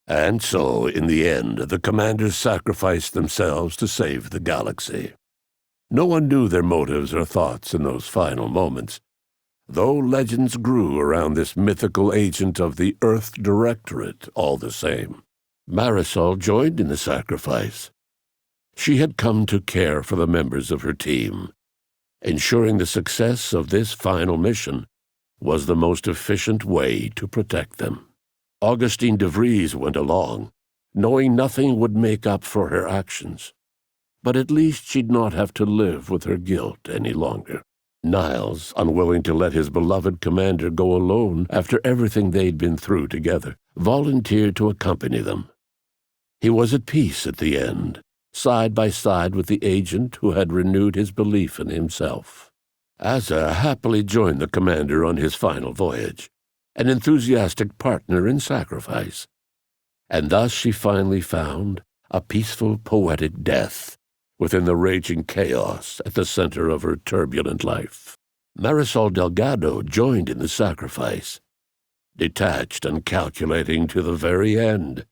And so, in the end, the commanders sacrificed themselves to save the galaxy. No one knew their motives or thoughts in those final moments, though legends grew around this mythical agent of the Earth Directorate all the same. Marisol joined in the sacrifice. She had come to care for the members of her team. Ensuring the success of this final mission was the most efficient way to protect them. Augustine de Vries went along, knowing nothing would make up for her actions. But at least she'd not have to live with her guilt any longer. Niles, unwilling to let his beloved commander go alone after everything they'd been through together, volunteered to accompany them. He was at peace at the end, side by side with the agent who had renewed his belief in himself. Aza happily joined the commander on his final voyage, an enthusiastic partner in sacrifice. And thus she finally found a peaceful, poetic death within the raging chaos at the center of her turbulent life. Marisol Delgado joined in the sacrifice. Detached and calculating to the very end,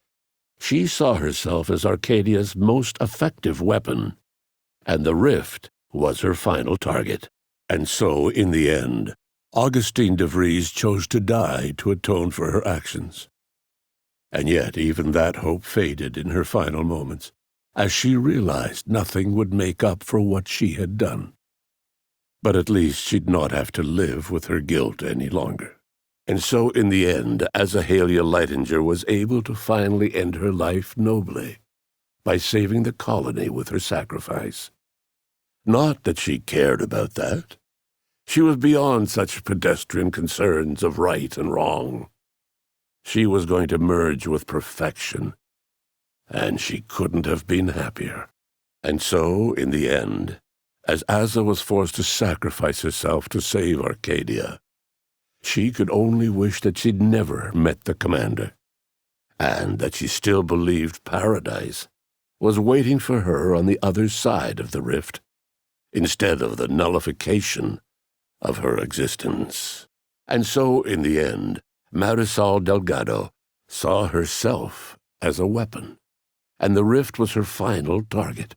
she saw herself as Arcadia's most effective weapon, and the rift was her final target. And so, in the end, Augustine de Vries chose to die to atone for her actions. And yet even that hope faded in her final moments, as she realized nothing would make up for what she had done. But at least she'd not have to live with her guilt any longer. And so, in the end, Azahalia Lightinger was able to finally end her life nobly, by saving the colony with her sacrifice. Not that she cared about that. She was beyond such pedestrian concerns of right and wrong. She was going to merge with perfection, and she couldn't have been happier. And so, in the end, as Aza was forced to sacrifice herself to save Arcadia, she could only wish that she'd never met the commander, and that she still believed paradise was waiting for her on the other side of the rift, instead of the nullification of her existence. And so, in the end, Marisol Delgado saw herself as a weapon, and the rift was her final target.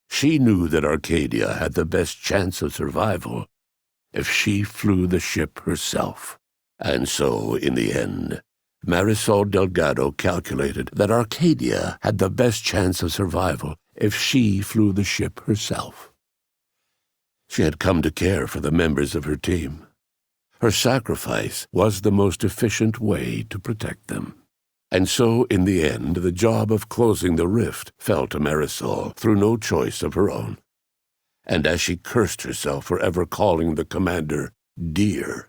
She knew that Arcadia had the best chance of survival if she flew the ship herself. And so, in the end, Marisol Delgado calculated that Arcadia had the best chance of survival if she flew the ship herself. She had come to care for the members of her team. Her sacrifice was the most efficient way to protect them. And so, in the end, the job of closing the rift fell to Marisol through no choice of her own. And as she cursed herself for ever calling the commander dear,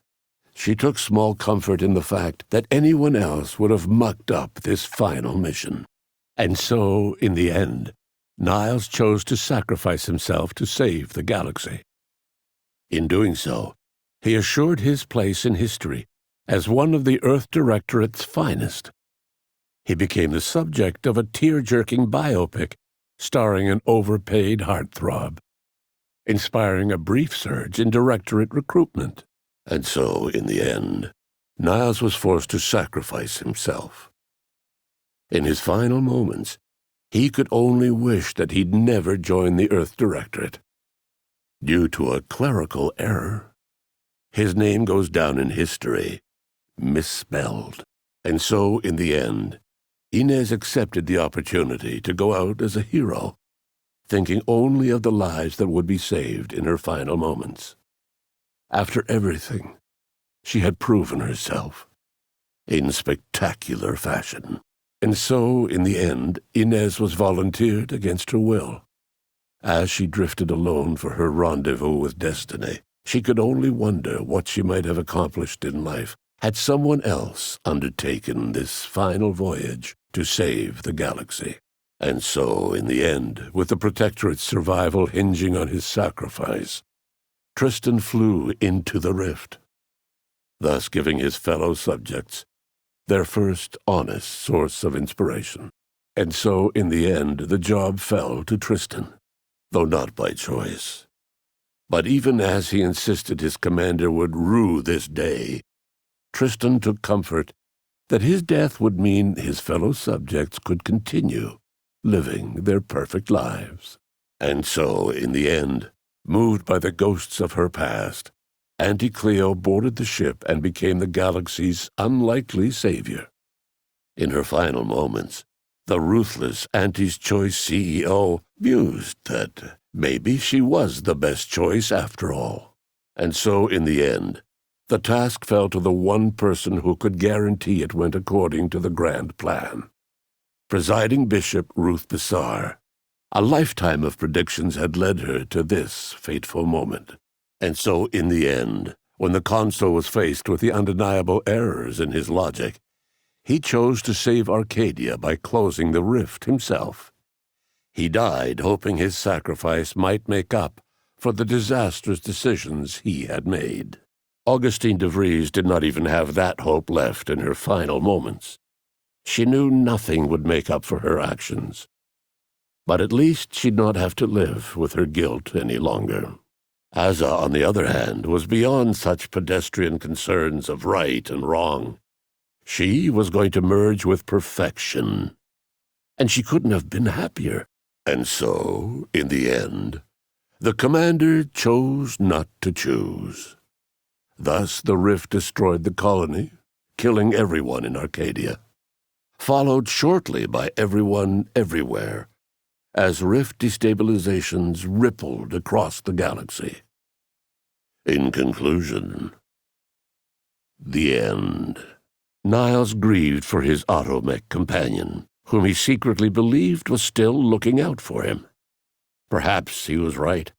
she took small comfort in the fact that anyone else would have mucked up this final mission. And so, in the end, Niles chose to sacrifice himself to save the galaxy. In doing so, he assured his place in history as one of the Earth Directorate's finest. He became the subject of a tear-jerking biopic starring an overpaid heartthrob, inspiring a brief surge in Directorate recruitment. And so, in the end, Niles was forced to sacrifice himself. In his final moments, he could only wish that he'd never joined the Earth Directorate. Due to a clerical error, his name goes down in history, misspelled. And so, in the end, Inez accepted the opportunity to go out as a hero, thinking only of the lives that would be saved in her final moments. After everything, she had proven herself in spectacular fashion. And so, in the end, Inez was volunteered against her will. As she drifted alone for her rendezvous with destiny, she could only wonder what she might have accomplished in life had someone else undertaken this final voyage to save the galaxy. And so, in the end, with the Protectorate's survival hinging on his sacrifice, Tristan flew into the rift, thus giving his fellow subjects their first honest source of inspiration. And so, in the end, the job fell to Tristan, though not by choice. But even as he insisted his commander would rue this day, Tristan took comfort that his death would mean his fellow subjects could continue living their perfect lives. And so, in the end, moved by the ghosts of her past, Auntie Cleo boarded the ship and became the galaxy's unlikely savior. In her final moments, the ruthless Auntie's Choice CEO mused that maybe she was the best choice after all. And so, in the end, the task fell to the one person who could guarantee it went according to the grand plan. Presiding Bishop Ruth Bissar. A lifetime of predictions had led her to this fateful moment. And so, in the end, when the consul was faced with the undeniable errors in his logic, he chose to save Arcadia by closing the rift himself. He died hoping his sacrifice might make up for the disastrous decisions he had made. Augustine de Vries did not even have that hope left in her final moments. She knew nothing would make up for her actions. But at least she'd not have to live with her guilt any longer. Aza, on the other hand, was beyond such pedestrian concerns of right and wrong. She was going to merge with perfection, and she couldn't have been happier. And so, in the end, the commander chose not to choose. Thus the rift destroyed the colony, killing everyone in Arcadia, followed shortly by everyone everywhere, as rift destabilizations rippled across the galaxy. In conclusion, the end. Niles grieved for his automech companion, whom he secretly believed was still looking out for him. Perhaps he was right.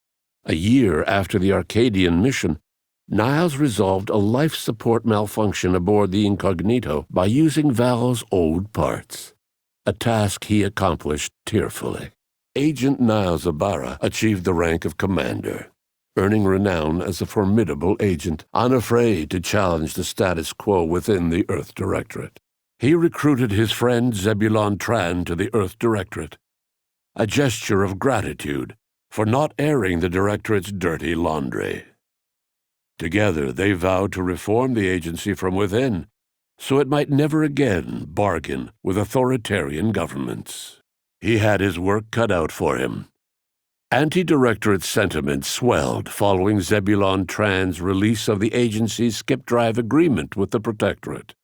A year after the Arcadian mission, Niles resolved a life support malfunction aboard the Incognito by using Val's old parts, a task he accomplished tearfully. Agent Niles Ibarra achieved the rank of commander, earning renown as a formidable agent, unafraid to challenge the status quo within the Earth Directorate. He recruited his friend Zebulon Tran to the Earth Directorate, a gesture of gratitude for not airing the Directorate's dirty laundry. Together they vowed to reform the agency from within, so it might never again bargain with authoritarian governments. He had his work cut out for him. Anti-Directorate sentiment swelled following Zebulon Tran's release of the agency's skip-drive agreement with the Protectorate,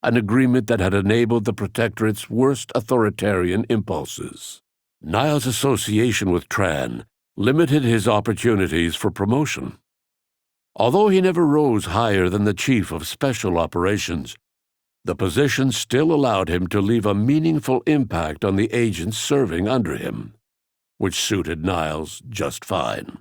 an agreement that had enabled the Protectorate's worst authoritarian impulses. Niles' association with Tran limited his opportunities for promotion. Although he never rose higher than the Chief of Special Operations, the position still allowed him to leave a meaningful impact on the agents serving under him, which suited Niles just fine.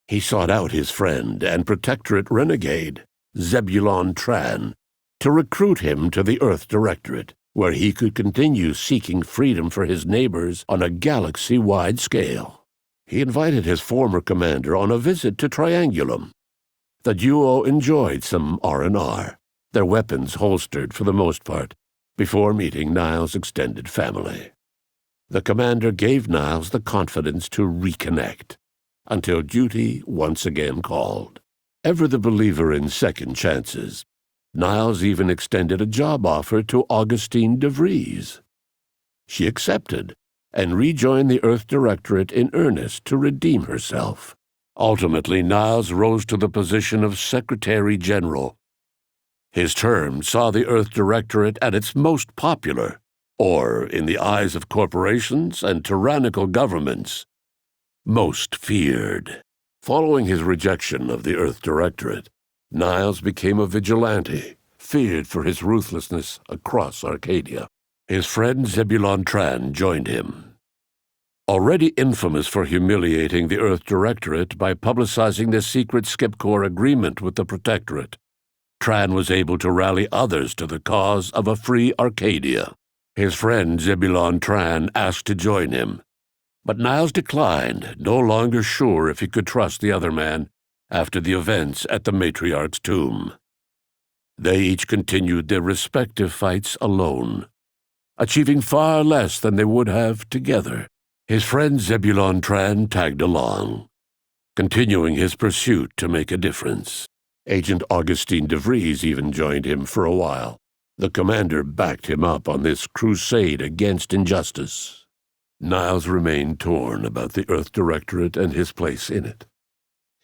He sought out his friend and Protectorate renegade, Zebulon Tran, to recruit him to the Earth Directorate, where he could continue seeking freedom for his neighbors on a galaxy-wide scale. He invited his former commander on a visit to Triangulum. The duo enjoyed some R&R, their weapons holstered for the most part, before meeting Niles' extended family. The commander gave Niles the confidence to reconnect, until duty once again called. Ever the believer in second chances, Niles even extended a job offer to Augustine de Vries. She accepted, and rejoined the Earth Directorate in earnest to redeem herself. Ultimately, Niles rose to the position of Secretary General. His term saw the Earth Directorate at its most popular, or, in the eyes of corporations and tyrannical governments, most feared. Following his rejection of the Earth Directorate, Niles became a vigilante, feared for his ruthlessness across Arcadia. His friend Zebulon Tran joined him. Already infamous for humiliating the Earth Directorate by publicizing the secret Skip-Corps agreement with the Protectorate, Tran was able to rally others to the cause of a free Arcadia. His friend Zebulon Tran asked to join him, but Niles declined, no longer sure if he could trust the other man after the events at the matriarch's tomb. They each continued their respective fights alone, achieving far less than they would have together. His friend Zebulon Tran tagged along, continuing his pursuit to make a difference. Agent Augustine de Vries even joined him for a while, The commander backed him up on this crusade against injustice. Niles remained torn about the Earth Directorate and his place in it.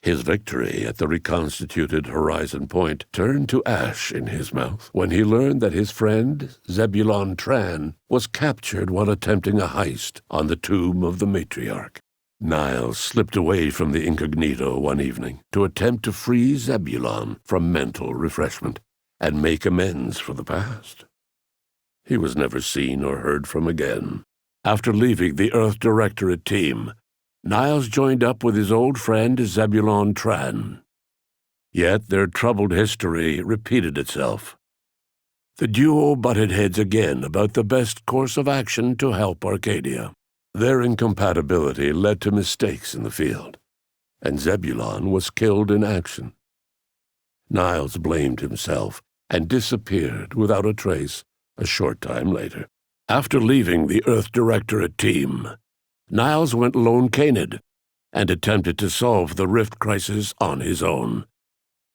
His victory at the reconstituted Horizon Point turned to ash in his mouth when he learned that his friend, Zebulon was captured while attempting a heist on the tomb of the matriarch. Niles slipped away from the incognito one evening to attempt to free Zebulon from mental refreshment and make amends for the past. He was never seen or heard from again. After leaving the Earth Directorate team, Niles joined up with his old friend Zebulon. Yet their troubled history repeated itself. The duo butted heads again about the best course of action to help Arcadia. Their incompatibility led to mistakes in the field, and Zebulon was killed in action. Niles blamed himself and disappeared without a trace a short time later. After leaving the Earth Directorate team, Niles went lone canid and attempted to solve the rift crisis on his own,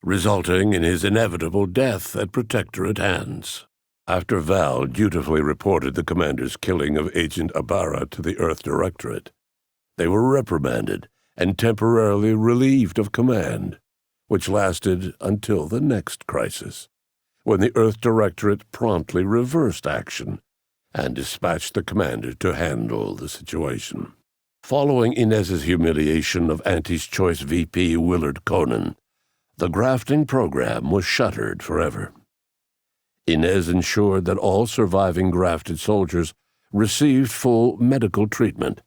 resulting in his inevitable death at Protectorate hands. After Val dutifully reported the commander's killing of Agent Ibarra to the Earth Directorate, they were reprimanded and temporarily relieved of command, which lasted until the next crisis, when the Earth Directorate promptly reversed action and dispatched the commander to handle the situation. Following Inez's humiliation of Auntie's Choice VP Willard Conan, the grafting program was shuttered forever. Inez ensured that all surviving grafted soldiers received full medical treatment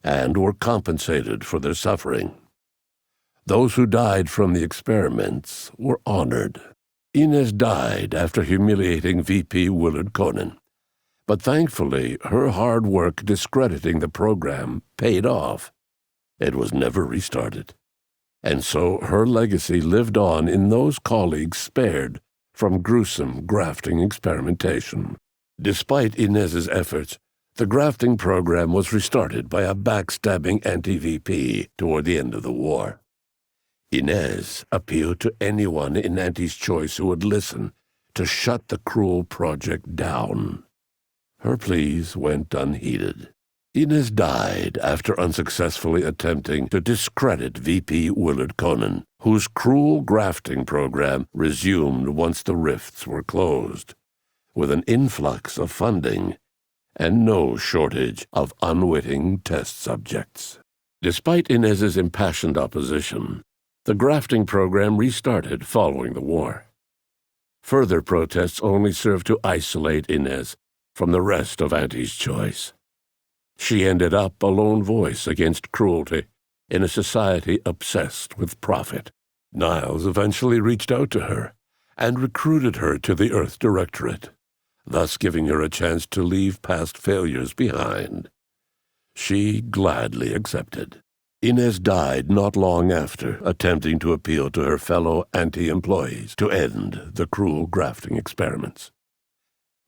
and were compensated for their suffering. Those who died from the experiments were honored. Inez died after humiliating VP Willard Conan, but thankfully her hard work discrediting the program paid off. It was never restarted, and so her legacy lived on in those colleagues spared from gruesome grafting experimentation. Despite Inez's efforts, the grafting program was restarted by a backstabbing anti-VP toward the end of the war. Inez appealed to anyone in Auntie's Choice who would listen to shut the cruel project down. Her pleas went unheeded. Inez died after unsuccessfully attempting to discredit VP Willard Conan, whose cruel grafting program resumed once the rifts were closed, with an influx of funding and no shortage of unwitting test subjects. Despite Inez's impassioned opposition, the grafting program restarted following the war. Further protests only served to isolate Inez from the rest of Auntie's Choice. She ended up a lone voice against cruelty in a society obsessed with profit. Niles eventually reached out to her and recruited her to the Earth Directorate, thus giving her a chance to leave past failures behind. She gladly accepted. Inez died not long after, attempting to appeal to her fellow anti-employees to end the cruel grafting experiments.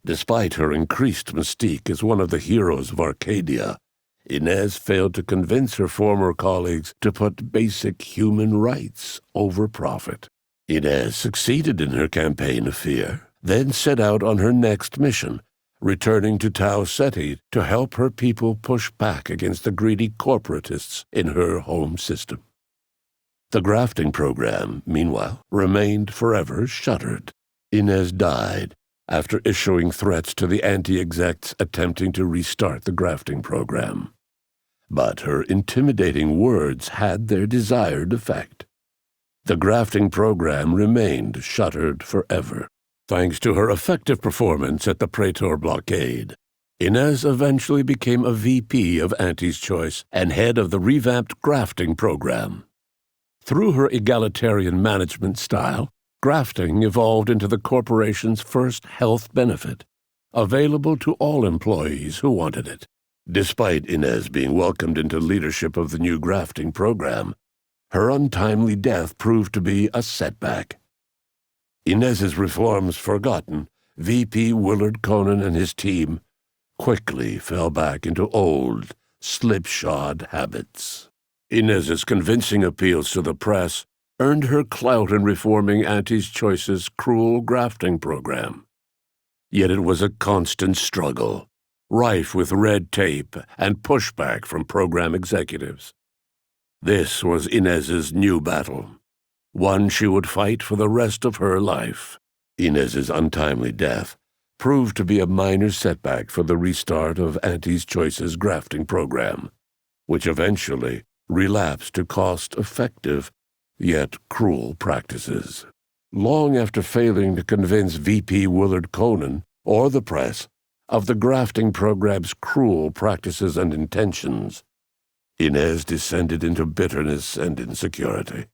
Despite her increased mystique as one of the heroes of Arcadia, Inez failed to convince her former colleagues to put basic human rights over profit. Inez succeeded in her campaign of fear, then set out on her next mission, returning to Tau Ceti to help her people push back against the greedy corporatists in her home system. The grafting program, meanwhile, remained forever shuttered. Inez died after issuing threats to the anti-execs attempting to restart the grafting program. But her intimidating words had their desired effect. The grafting program remained shuttered forever. Thanks to her effective performance at the Praetor blockade, Inez eventually became a VP of Auntie's Choice and head of the revamped grafting program. Through her egalitarian management style, grafting evolved into the corporation's first health benefit, available to all employees who wanted it. Despite Inez being welcomed into leadership of the new grafting program, her untimely death proved to be a setback. Inez's reforms forgotten, VP Willard Conan and his team quickly fell back into old, slipshod habits. Inez's convincing appeals to the press earned her clout in reforming Auntie's Choice's cruel grafting program. Yet it was a constant struggle, rife with red tape and pushback from program executives. This was Inez's new battle, one she would fight for the rest of her life. Inez's untimely death proved to be a minor setback for the restart of Auntie's Choice's grafting program, which eventually relapsed to cost-effective, yet cruel practices. Long after failing to convince VP Willard Conan or the press of the grafting program's cruel practices and intentions, Inez descended into bitterness and insecurity,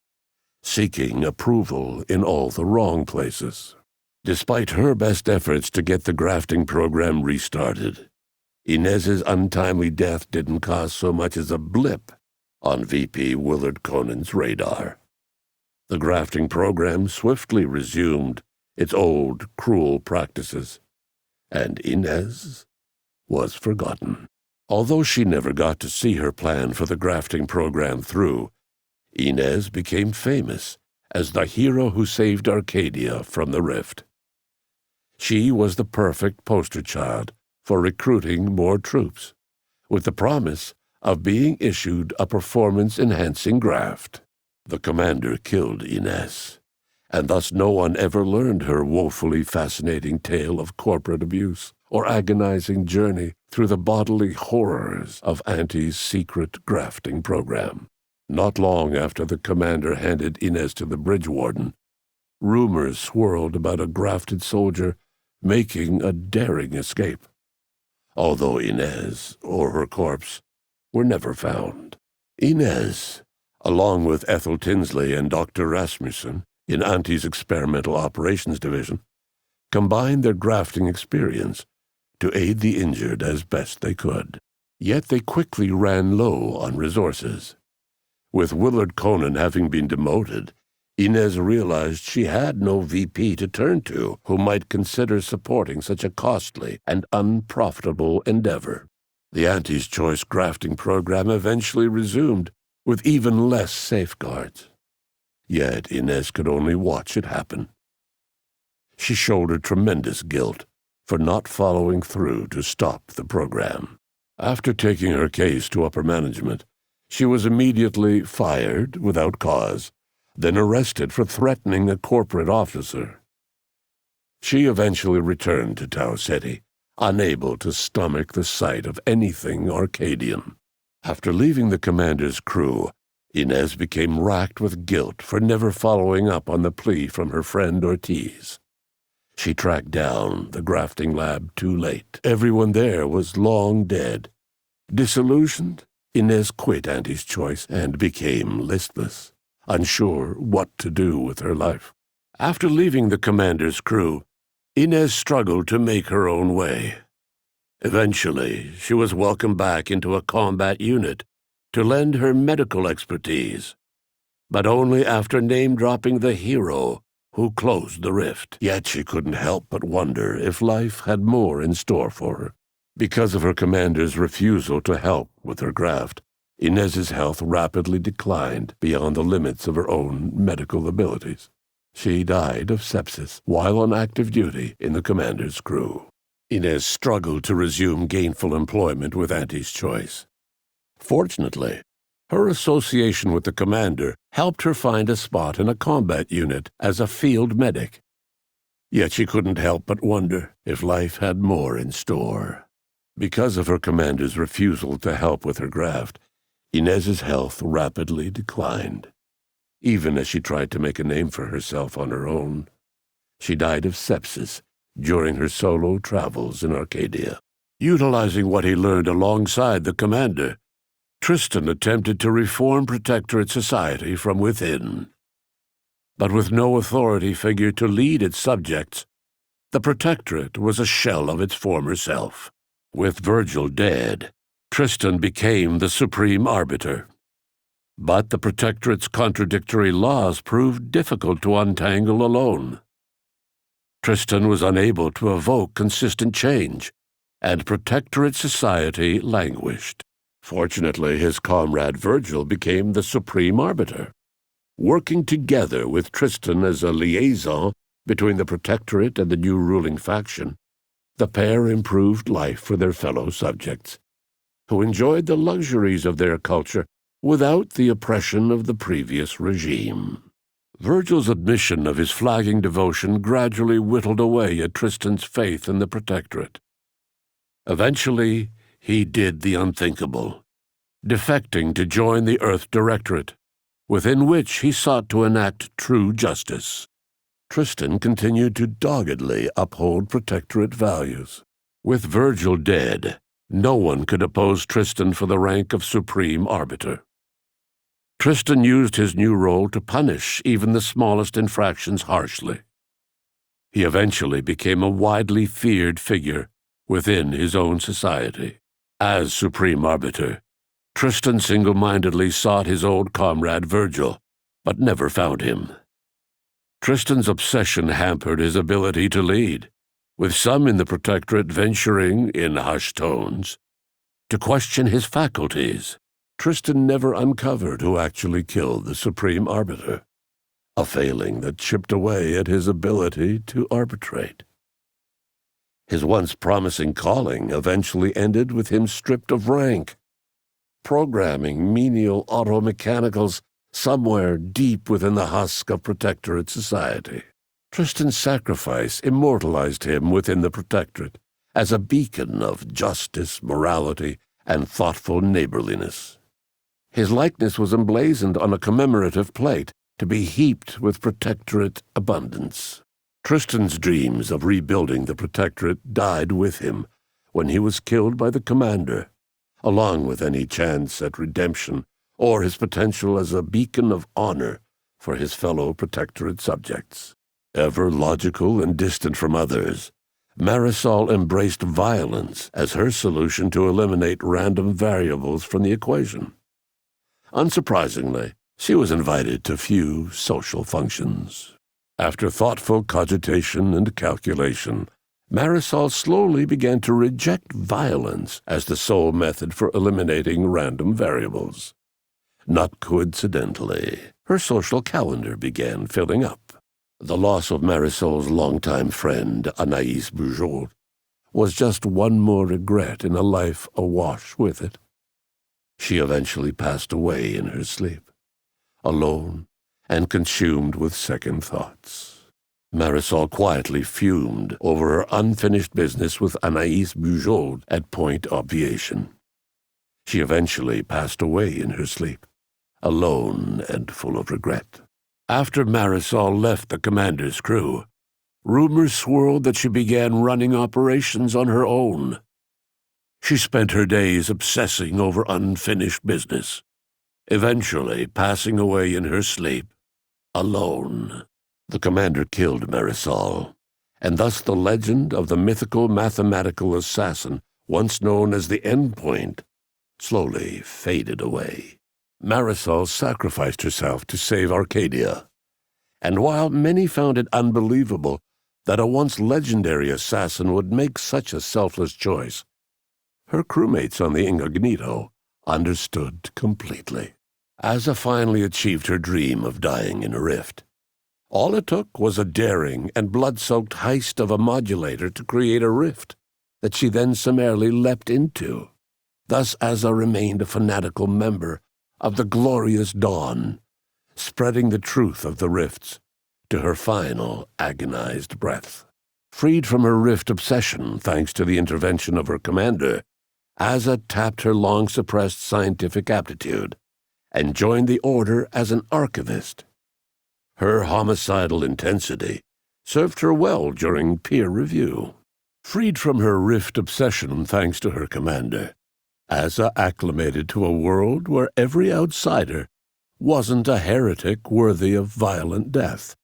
seeking approval in all the wrong places. Despite her best efforts to get the grafting program restarted, Inez's untimely death didn't cause so much as a blip on VP Willard Conan's radar. The grafting program swiftly resumed its old, cruel practices, and Inez was forgotten. Although she never got to see her plan for the grafting program through, Inez became famous as the hero who saved Arcadia from the rift. She was the perfect poster child for recruiting more troops, with the promise of being issued a performance-enhancing graft. The commander killed Inez, and thus no one ever learned her woefully fascinating tale of corporate abuse or agonizing journey through the bodily horrors of Auntie's secret grafting program. Not long after the commander handed Inez to the bridge warden, rumors swirled about a grafted soldier making a daring escape, although Inez or her corpse were never found. Inez, along with Ethel Tinsley and Dr. Rasmussen in Auntie's Experimental Operations Division, combined their grafting experience to aid the injured as best they could. Yet they quickly ran low on resources. With Willard Conan having been demoted, Inez realized she had no VP to turn to who might consider supporting such a costly and unprofitable endeavor. The Auntie's Choice grafting program eventually resumed with even less safeguards. Yet Inez could only watch it happen. She shouldered tremendous guilt for not following through to stop the program. After taking her case to upper management, she was immediately fired without cause, then arrested for threatening a corporate officer. She eventually returned to Tau Ceti, unable to stomach the sight of anything Arcadian. After leaving the commander's crew, Inez became racked with guilt for never following up on the plea from her friend Ortiz. She tracked down the grafting lab too late. Everyone there was long dead. Disillusioned, Inez quit Auntie's Choice and became listless, unsure what to do with her life. After leaving the commander's crew, Inez struggled to make her own way. Eventually, she was welcomed back into a combat unit to lend her medical expertise, but only after name-dropping the hero who closed the rift. Yet she couldn't help but wonder if life had more in store for her. Because of her commander's refusal to help with her graft, Inez's health rapidly declined beyond the limits of her own medical abilities. She died of sepsis while on active duty in the commander's crew. Inez struggled to resume gainful employment with Auntie's Choice. Fortunately, her association with the commander helped her find a spot in a combat unit as a field medic. Yet she couldn't help but wonder if life had more in store. Because of her commander's refusal to help with her graft, Inez's health rapidly declined. Even as she tried to make a name for herself on her own, she died of sepsis during her solo travels in Arcadia. Utilizing what he learned alongside the commander, Tristan attempted to reform Protectorate society from within. But with no authority figure to lead its subjects, the Protectorate was a shell of its former self. With Virgil dead, Tristan became the supreme arbiter. But the Protectorate's contradictory laws proved difficult to untangle alone. Tristan was unable to evoke consistent change, and Protectorate society languished. Fortunately, his comrade Virgil became the supreme arbiter. Working together with Tristan as a liaison between the Protectorate and the new ruling faction, the pair improved life for their fellow subjects, who enjoyed the luxuries of their culture without the oppression of the previous regime. Virgil's admission of his flagging devotion gradually whittled away at Tristan's faith in the Protectorate. Eventually, he did the unthinkable, defecting to join the Earth Directorate, within which he sought to enact true justice. Tristan continued to doggedly uphold Protectorate values. With Virgil dead, no one could oppose Tristan for the rank of Supreme Arbiter. Tristan used his new role to punish even the smallest infractions harshly. He eventually became a widely feared figure within his own society. As Supreme Arbiter, Tristan single-mindedly sought his old comrade Virgil, but never found him. Tristan's obsession hampered his ability to lead, with some in the Protectorate venturing, in hushed tones, to question his faculties. Tristan never uncovered who actually killed the Supreme Arbiter, a failing that chipped away at his ability to arbitrate. His once promising calling eventually ended with him stripped of rank, programming menial automechanicals somewhere deep within the husk of Protectorate society. Tristan's sacrifice immortalized him within the Protectorate as a beacon of justice, morality, and thoughtful neighborliness. His likeness was emblazoned on a commemorative plate to be heaped with Protectorate abundance. Tristan's dreams of rebuilding the Protectorate died with him when he was killed by the commander, along with any chance at redemption or his potential as a beacon of honor for his fellow Protectorate subjects. Ever logical and distant from others, Marisol embraced violence as her solution to eliminate random variables from the equation. Unsurprisingly, she was invited to few social functions. After thoughtful cogitation and calculation, Marisol slowly began to reject violence as the sole method for eliminating random variables. Not coincidentally, her social calendar began filling up. The loss of Marisol's longtime friend, Anaïs Bujold, was just one more regret in a life awash with it. She eventually passed away in her sleep, alone and consumed with second thoughts. Marisol quietly fumed over her unfinished business with Anaïs Bujold at Point Obviation. She eventually passed away in her sleep, alone and full of regret. After Marisol left the commander's crew, rumors swirled that she began running operations on her own. She spent her days obsessing over unfinished business, eventually passing away in her sleep, alone. The commander killed Marisol, and thus the legend of the mythical mathematical assassin, once known as the Endpoint, slowly faded away. Marisol sacrificed herself to save Arcadia, and while many found it unbelievable that a once legendary assassin would make such a selfless choice, her crewmates on the Incognito understood completely. Aza finally achieved her dream of dying in a rift. All it took was a daring and blood-soaked heist of a modulator to create a rift that she then summarily leapt into. Thus Aza remained a fanatical member of the glorious dawn, spreading the truth of the rifts to her final agonized breath. Freed from her rift obsession thanks to the intervention of her commander, Aza tapped her long-suppressed scientific aptitude and joined the Order as an archivist. Her homicidal intensity served her well during peer review. Freed from her rift obsession thanks to her commander, Aza acclimated to a world where every outsider wasn't a heretic worthy of violent death.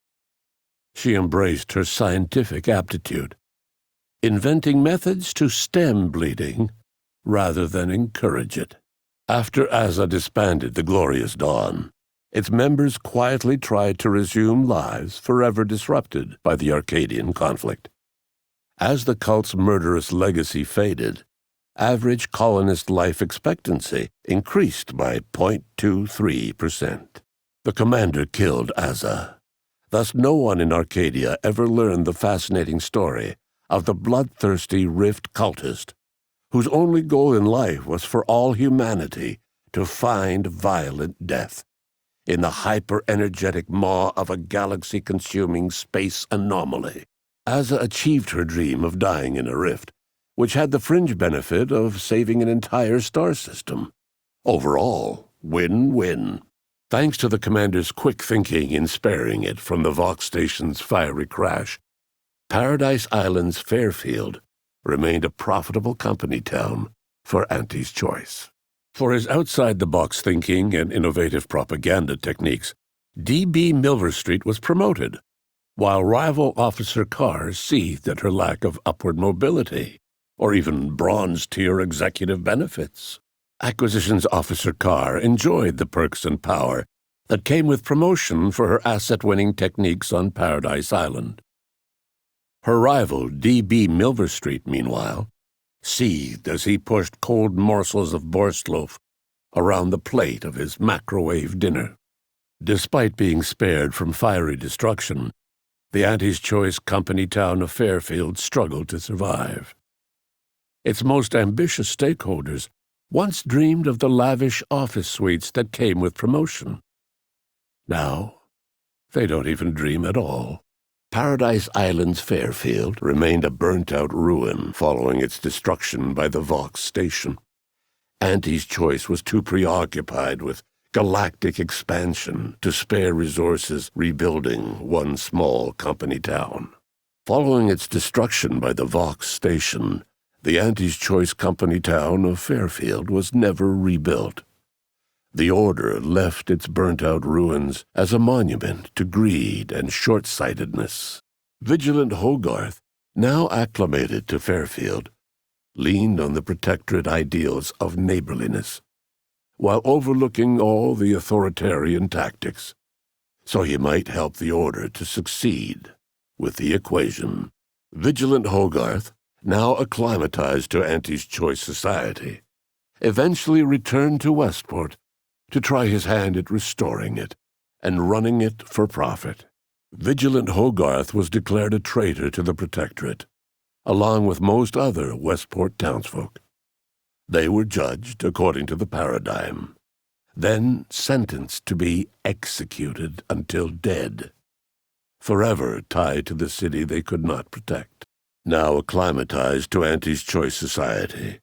She embraced her scientific aptitude, inventing methods to stem bleeding rather than encourage it. After Aza disbanded the Glorious Dawn, its members quietly tried to resume lives forever disrupted by the Arcadian conflict. As the cult's murderous legacy faded, average colonist life expectancy increased by 0.23%. The commander killed Aza. Thus no one in Arcadia ever learned the fascinating story of the bloodthirsty Rift cultist, whose only goal in life was for all humanity to find violent death in the hyper-energetic maw of a galaxy-consuming space anomaly. Aza achieved her dream of dying in a rift, which had the fringe benefit of saving an entire star system. Overall, win-win. Thanks to the commander's quick thinking in sparing it from the Vox station's fiery crash, Paradise Island's Fairfield remained a profitable company town for Auntie's Choice. For his outside-the-box thinking and innovative propaganda techniques, D.B. Milverstreet was promoted, while rival Officer Carr seethed at her lack of upward mobility, or even bronze-tier executive benefits. Acquisitions Officer Carr enjoyed the perks and power that came with promotion for her asset-winning techniques on Paradise Island. Her rival, D.B. Milverstreet, meanwhile, seethed as he pushed cold morsels of borsloaf around the plate of his microwave dinner. Despite being spared from fiery destruction, the Auntie's Choice company town of Fairfield struggled to survive. Its most ambitious stakeholders once dreamed of the lavish office suites that came with promotion. Now, they don't even dream at all. Paradise Island's Fairfield remained a burnt-out ruin following its destruction by the Vox station. Auntie's Choice was too preoccupied with galactic expansion to spare resources rebuilding one small company town. Following its destruction by the Vox station, the Auntie's Choice company town of Fairfield was never rebuilt. The Order left its burnt-out ruins as a monument to greed and short-sightedness. Vigilant Hogarth, now acclimated to Fairfield, leaned on the Protectorate ideals of neighborliness, while overlooking all the authoritarian tactics, so he might help the Order to succeed with the equation. Vigilant Hogarth, now acclimatized to Auntie's Choice society, eventually returned to Westport to try his hand at restoring it and running it for profit. Vigilant Hogarth was declared a traitor to the Protectorate, along with most other Westport townsfolk. They were judged according to the paradigm, then sentenced to be executed until dead, forever tied to the city they could not protect. Now acclimatized to Auntie's Choice society,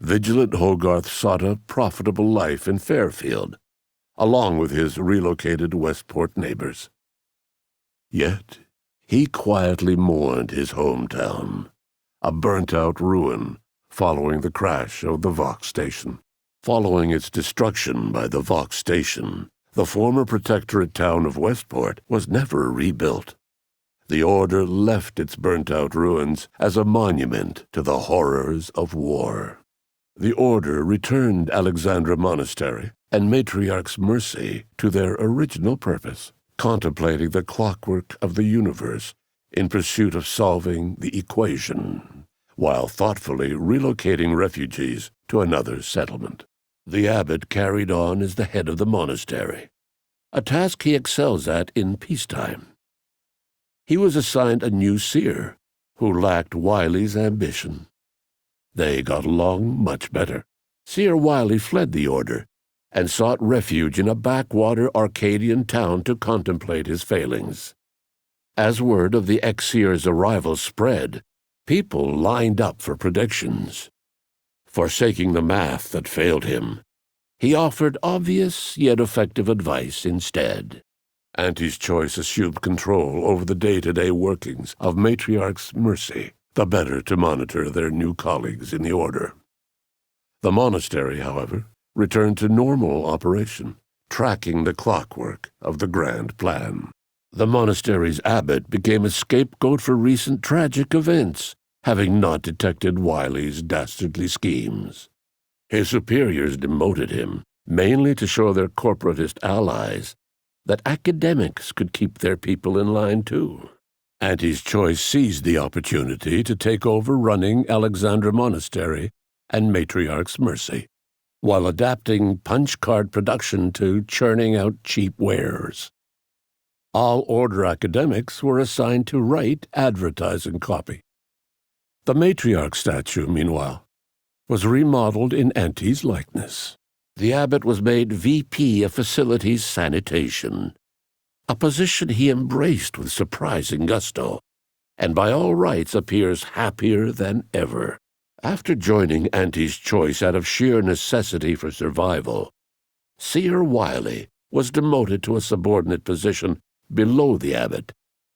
Vigilant Hogarth sought a profitable life in Fairfield, along with his relocated Westport neighbors. Yet he quietly mourned his hometown, a burnt-out ruin following the crash of the Vox station. Following its destruction by the Vox station, the former Protectorate town of Westport was never rebuilt. The Order left its burnt-out ruins as a monument to the horrors of war. The Order returned Alexandra Monastery and Matriarch's Mercy to their original purpose, contemplating the clockwork of the universe in pursuit of solving the equation, while thoughtfully relocating refugees to another settlement. The abbot carried on as the head of the monastery, a task he excels at in peacetime. He was assigned a new seer who lacked Wiley's ambition. They got along much better. Seer Wiley fled the Order and sought refuge in a backwater Arcadian town to contemplate his failings. As word of the ex-seer's arrival spread, people lined up for predictions. Forsaking the math that failed him, he offered obvious yet effective advice instead. Auntie's Choice assumed control over the day-to-day workings of Matriarch's Mercy, the better to monitor their new colleagues in the Order. The monastery, however, returned to normal operation, tracking the clockwork of the grand plan. The monastery's abbot became a scapegoat for recent tragic events, having not detected Wiley's dastardly schemes. His superiors demoted him, mainly to show their corporatist allies that academics could keep their people in line too. Auntie's Choice seized the opportunity to take over running Alexandra Monastery and Matriarch's Mercy, while adapting punch card production to churning out cheap wares. All Order academics were assigned to write advertising copy. The matriarch statue, meanwhile, was remodeled in Auntie's likeness. The abbot was made VP of Facilities Sanitation, a position he embraced with surprising gusto, and by all rights appears happier than ever. After joining Auntie's choice out of sheer necessity for survival, Seer Wiley was demoted to a subordinate position below the abbot,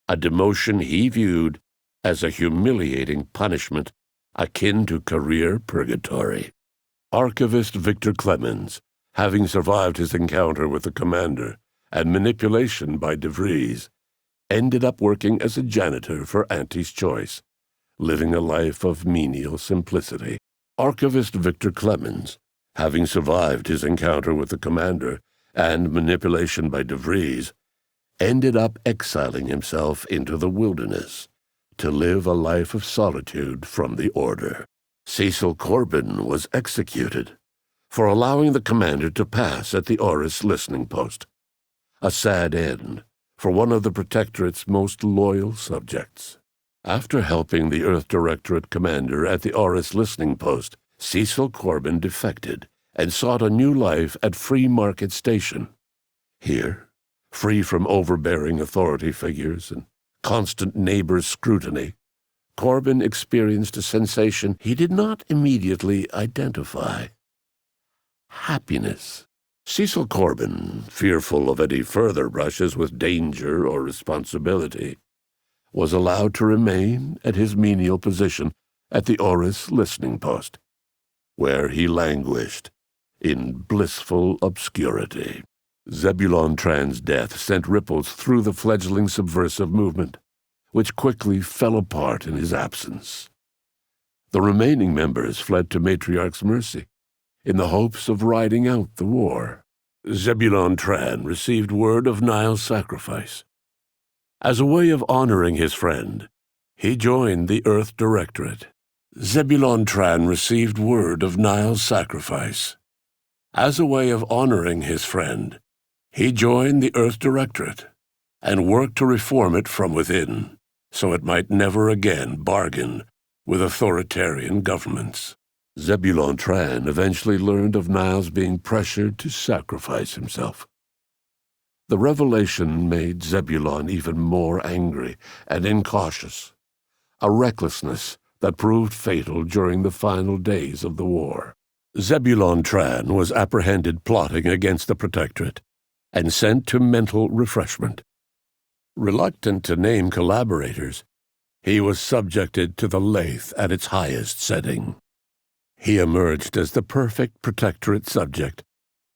a demotion he viewed as a humiliating punishment akin to career purgatory. Archivist Victor Clemens, having survived his encounter with the commander and manipulation by DeVries, ended up working as a janitor for Auntie's choice, living a life of menial simplicity. Archivist Victor Clemens, having survived his encounter with the commander and manipulation by DeVries, ended up exiling himself into the wilderness to live a life of solitude from the Order. Cecil Corbin was executed for allowing the commander to pass at the Oris listening post, a sad end for one of the Protectorate's most loyal subjects. After helping the Earth Directorate commander at the Oris listening post, Cecil Corbin defected and sought a new life at Free Market Station. Here, free from overbearing authority figures and constant neighbor scrutiny, Corbin experienced a sensation he did not immediately identify: happiness. Cecil Corbin, fearful of any further brushes with danger or responsibility, was allowed to remain at his menial position at the Oris listening post, where he languished in blissful obscurity. Zebulon Tran's death sent ripples through the fledgling subversive movement, which quickly fell apart in his absence. The remaining members fled to Matriarch's mercy, in the hopes of riding out the war. Zebulon Tran received word of Niles' sacrifice. As a way of honoring his friend, he joined the Earth Directorate. Zebulon Tran received word of Niles' sacrifice. As a way of honoring his friend, he joined the Earth Directorate and worked to reform it from within, so it might never again bargain with authoritarian governments. Zebulon Tran eventually learned of Niles being pressured to sacrifice himself. The revelation made Zebulon even more angry and incautious, a recklessness that proved fatal during the final days of the war. Zebulon Tran was apprehended plotting against the Protectorate and sent to mental refreshment. Reluctant to name collaborators, he was subjected to the lathe at its highest setting. He emerged as the perfect Protectorate subject,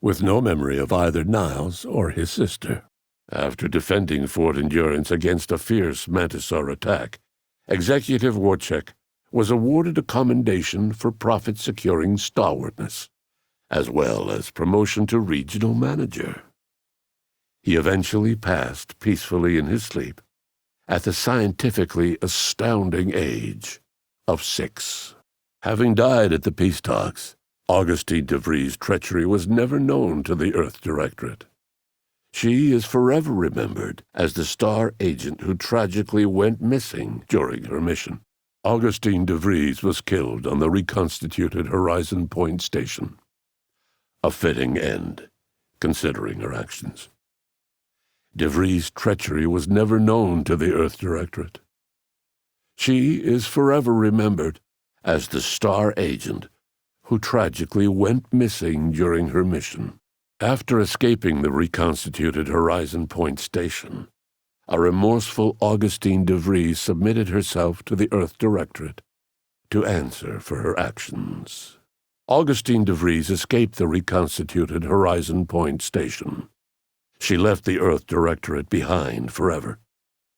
with no memory of either Niles or his sister. After defending Fort Endurance against a fierce Mantisaur attack, Executive Warchek was awarded a commendation for profit-securing stalwartness, as well as promotion to regional manager. He eventually passed peacefully in his sleep at the scientifically astounding age of 6. Having died at the peace talks, Augustine DeVries' treachery was never known to the Earth Directorate. She is forever remembered as the star agent who tragically went missing during her mission. Augustine DeVries was killed on the reconstituted Horizon Point Station. A fitting end, considering her actions. DeVries' treachery was never known to the Earth Directorate. She is forever remembered as the star agent who tragically went missing during her mission. After escaping the reconstituted Horizon Point Station, a remorseful Augustine DeVries submitted herself to the Earth Directorate to answer for her actions. Augustine DeVries escaped the reconstituted Horizon Point Station. She left the Earth Directorate behind forever,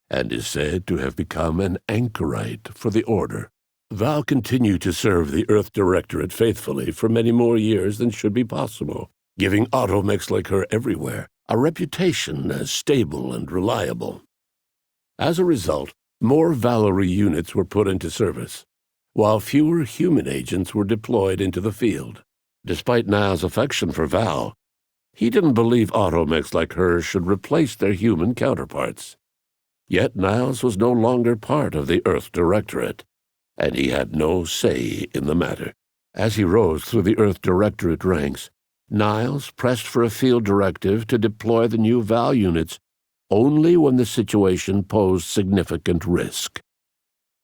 and is said to have become an anchorite for the Order. Val continued to serve the Earth Directorate faithfully for many more years than should be possible, giving automechs like her everywhere a reputation as stable and reliable. As a result, more Valerie units were put into service, while fewer human agents were deployed into the field. Despite Niles' affection for Val, he didn't believe automechs like her should replace their human counterparts. Yet Niles was no longer part of the Earth Directorate, and he had no say in the matter. As he rose through the Earth Directorate ranks, Niles pressed for a field directive to deploy the new VAL units only when the situation posed significant risk.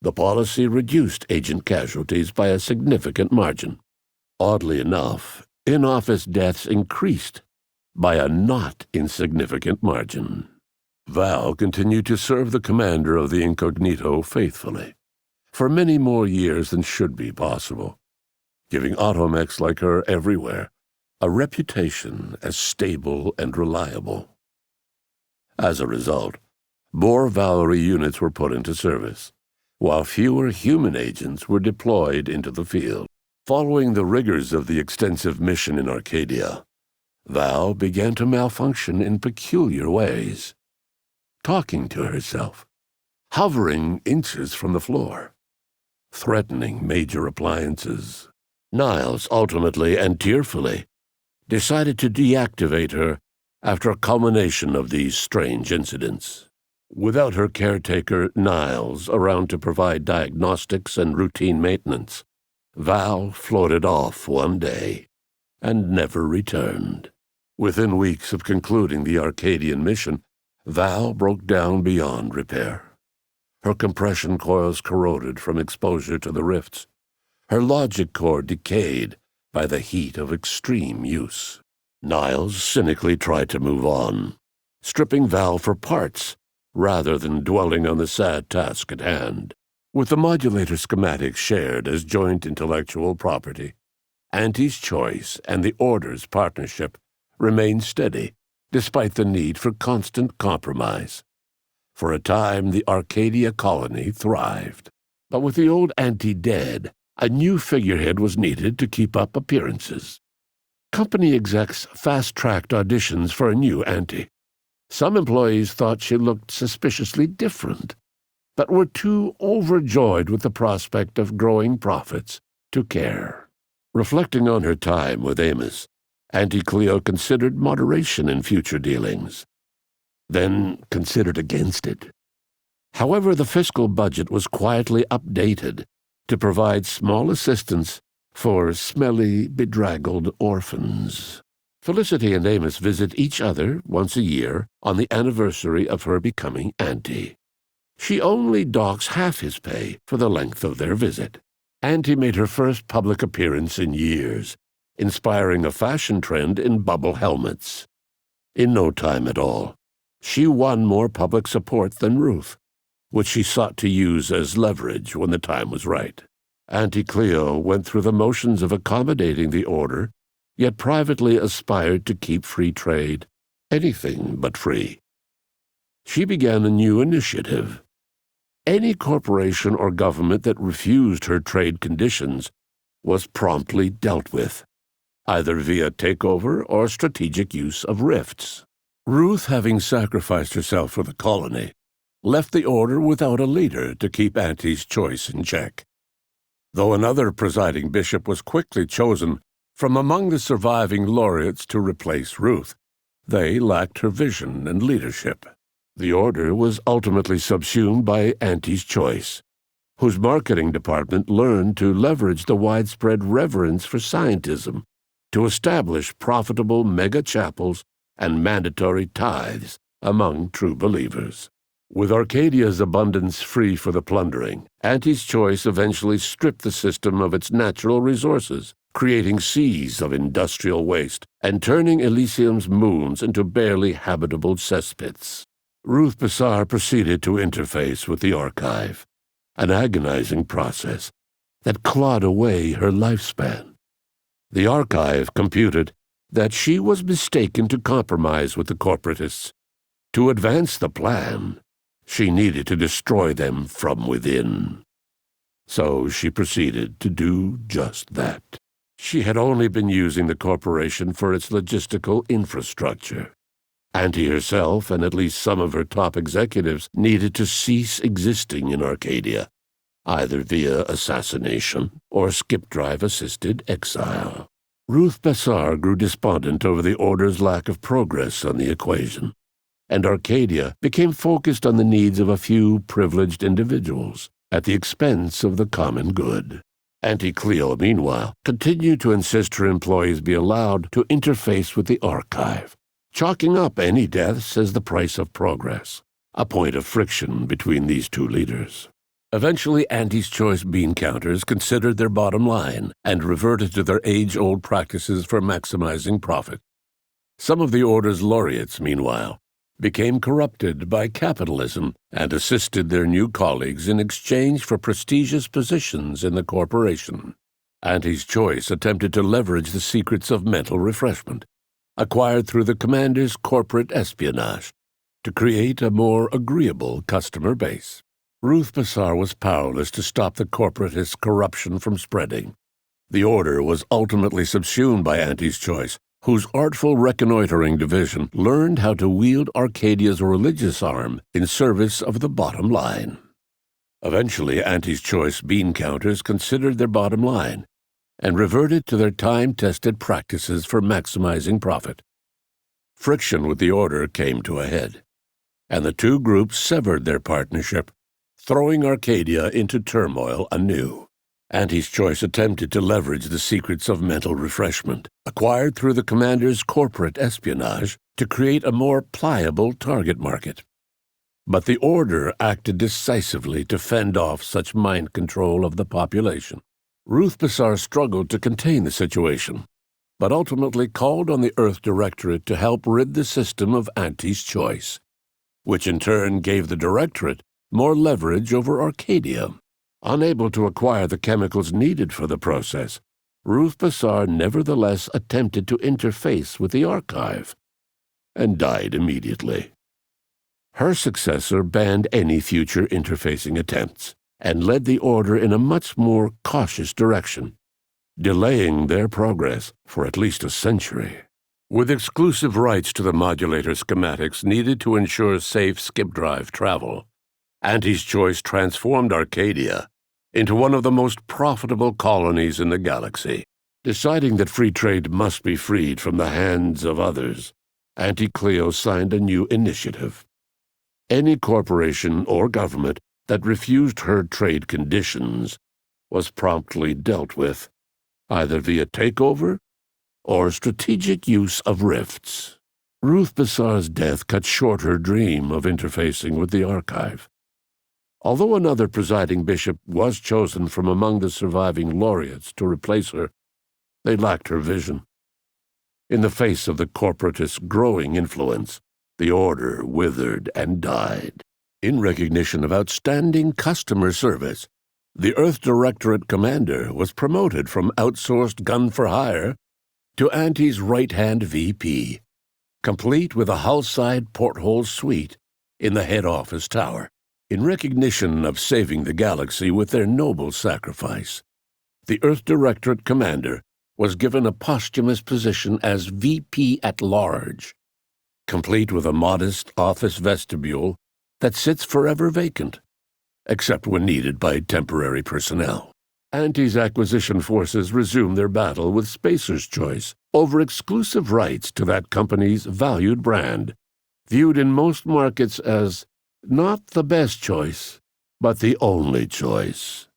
The policy reduced agent casualties by a significant margin. Oddly enough, in-office deaths increased by a not insignificant margin. Val continued to serve the commander of the Incognito faithfully, for many more years than should be possible, giving automechs like her everywhere a reputation as stable and reliable. As a result, more Valerie units were put into service, while fewer human agents were deployed into the field. Following the rigors of the extensive mission in Arcadia, Val began to malfunction in peculiar ways, talking to herself, hovering inches from the floor, threatening major appliances. Niles ultimately and tearfully decided to deactivate her after a culmination of these strange incidents. Without her caretaker, Niles, around to provide diagnostics and routine maintenance, Val floated off one day and never returned. Within weeks of concluding the Arcadian mission, Val broke down beyond repair. Her compression coils corroded from exposure to the rifts. Her logic core decayed by the heat of extreme use. Niles cynically tried to move on, stripping Val for parts rather than dwelling on the sad task at hand. With the modulator schematics shared as joint intellectual property, Auntie's choice and the Order's partnership remained steady, despite the need for constant compromise. For a time, the Arcadia colony thrived. But with the old Auntie dead, a new figurehead was needed to keep up appearances. Company execs fast-tracked auditions for a new Auntie. Some employees thought she looked suspiciously different, but were too overjoyed with the prospect of growing profits to care. Reflecting on her time with Amos, Auntie Cleo considered moderation in future dealings, then considered against it. However, the fiscal budget was quietly updated to provide small assistance for smelly, bedraggled orphans. Felicity and Amos visit each other once a year on the anniversary of her becoming Auntie. She only docks half his pay for the length of their visit. Auntie made her first public appearance in years, inspiring a fashion trend in bubble helmets. In no time at all, she won more public support than Ruth, which she sought to use as leverage when the time was right. Auntie Cleo went through the motions of accommodating the Order, yet privately aspired to keep free trade, anything but free. She began a new initiative. Any corporation or government that refused her trade conditions was promptly dealt with, either via takeover or strategic use of rifts. Ruth, having sacrificed herself for the colony, left the Order without a leader to keep Auntie's choice in check. Though another presiding bishop was quickly chosen from among the surviving laureates to replace Ruth, they lacked her vision and leadership. The Order was ultimately subsumed by Auntie's choice, whose marketing department learned to leverage the widespread reverence for scientism to establish profitable mega-chapels and mandatory tithes among true believers. With Arcadia's abundance free for the plundering, Auntie's choice eventually stripped the system of its natural resources, creating seas of industrial waste and turning Elysium's moons into barely habitable cesspits. Ruth Bessar proceeded to interface with the archive, an agonizing process that clawed away her lifespan. The archive computed that she was mistaken to compromise with the Corporatists. To advance the plan, she needed to destroy them from within. So she proceeded to do just that. She had only been using the corporation for its logistical infrastructure. Auntie herself and at least some of her top executives needed to cease existing in Arcadia, either via assassination or skip-drive-assisted exile. Ruth Bessar grew despondent over the Order's lack of progress on the equation, and Arcadia became focused on the needs of a few privileged individuals. at the expense of the common good. Auntie Cleo, meanwhile, continued to insist her employees be allowed to interface with the archive, chalking up any deaths as the price of progress, a point of friction between these two leaders. Eventually, Auntie's Choice bean counters considered their bottom line and reverted to their age-old practices for maximizing profit. Some of the Order's laureates, meanwhile, became corrupted by capitalism and assisted their new colleagues in exchange for prestigious positions in the corporation. Auntie's Choice attempted to leverage the secrets of mental refreshment, acquired through the commander's corporate espionage, to create a more agreeable customer base. Ruth Bassar was powerless to stop the Corporatist's corruption from spreading. The Order was ultimately subsumed by Auntie's Choice, whose artful reconnoitering division learned how to wield Arcadia's religious arm in service of the bottom line. Eventually, Auntie's Choice bean counters considered their bottom line and reverted to their time-tested practices for maximizing profit. Friction with the Order came to a head, and the two groups severed their partnership, throwing Arcadia into turmoil anew. Auntie's Choice attempted to leverage the secrets of mental refreshment, acquired through the commander's corporate espionage, to create a more pliable target market. But the Order acted decisively to fend off such mind control of the population. Ruth Bassar struggled to contain the situation, but ultimately called on the Earth Directorate to help rid the system of Auntie's Choice, which in turn gave the Directorate more leverage over Arcadia. Unable to acquire the chemicals needed for the process, Ruth Bassar nevertheless attempted to interface with the archive, and died immediately. Her successor banned any future interfacing attempts, and led the Order in a much more cautious direction, delaying their progress for at least a century. With exclusive rights to the modulator schematics needed to ensure safe skip-drive travel, Auntie's Choice transformed Arcadia into one of the most profitable colonies in the galaxy. Deciding that free trade must be freed from the hands of others, Auntie Cleo signed a new initiative. Any corporation or government that refused her trade conditions was promptly dealt with, either via takeover or strategic use of rifts. Ruth Bassar's death cut short her dream of interfacing with the archive. Although another presiding bishop was chosen from among the surviving laureates to replace her, they lacked her vision. In the face of the Corporatist's growing influence, the Order withered and died. In recognition of outstanding customer service, the Earth Directorate commander was promoted from outsourced gun-for-hire to Auntie's right-hand VP, complete with a hull-side porthole suite in the head office tower. In recognition of saving the galaxy with their noble sacrifice, the Earth Directorate commander was given a posthumous position as VP at large, complete with a modest office vestibule that sits forever vacant, except when needed by temporary personnel. Auntie's acquisition forces resumed their battle with Spacer's Choice over exclusive rights to that company's valued brand, viewed in most markets as not the best choice, but the only choice.